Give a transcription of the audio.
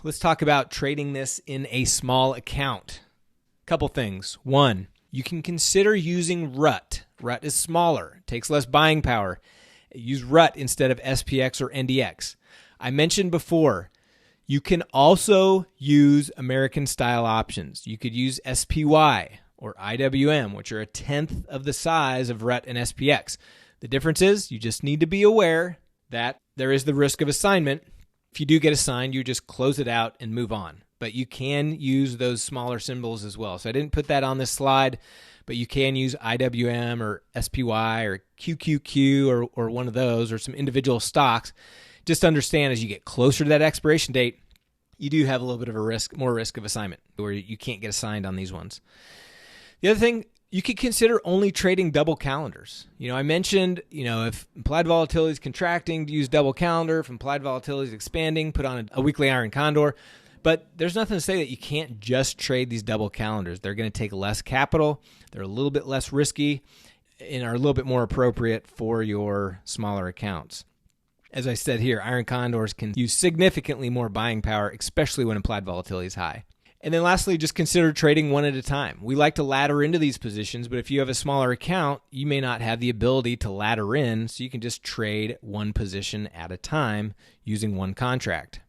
Let's talk about trading this in a small account. Couple things. One, you can consider using RUT. RUT is smaller, takes less buying power. Use RUT instead of SPX or NDX. I mentioned before, you can also use American style options. You could use SPY or IWM, which are a tenth of the size of RUT and SPX. The difference is you just need to be aware that there is the risk of assignment. If you do get assigned, you just close it out and move on. But you can use those smaller symbols as well. So I didn't put that on this slide, but you can use IWM or SPY or QQQ or one of those or some individual stocks. Just understand as you get closer to that expiration date, you do have a little bit of a risk, more risk of assignment, where you can't get assigned on these ones. The other thing, you could consider only trading double calendars. I mentioned, if implied volatility is contracting, to use double calendar. If implied volatility is expanding, put on a weekly iron condor. But there's nothing to say that you can't just trade these double calendars. They're going to take less capital. They're a little bit less risky and are a little bit more appropriate for your smaller accounts. As I said here, iron condors can use significantly more buying power, especially when implied volatility is high. And then lastly, just consider trading one at a time. We like to ladder into these positions, but if you have a smaller account, you may not have the ability to ladder in, so you can just trade one position at a time using one contract.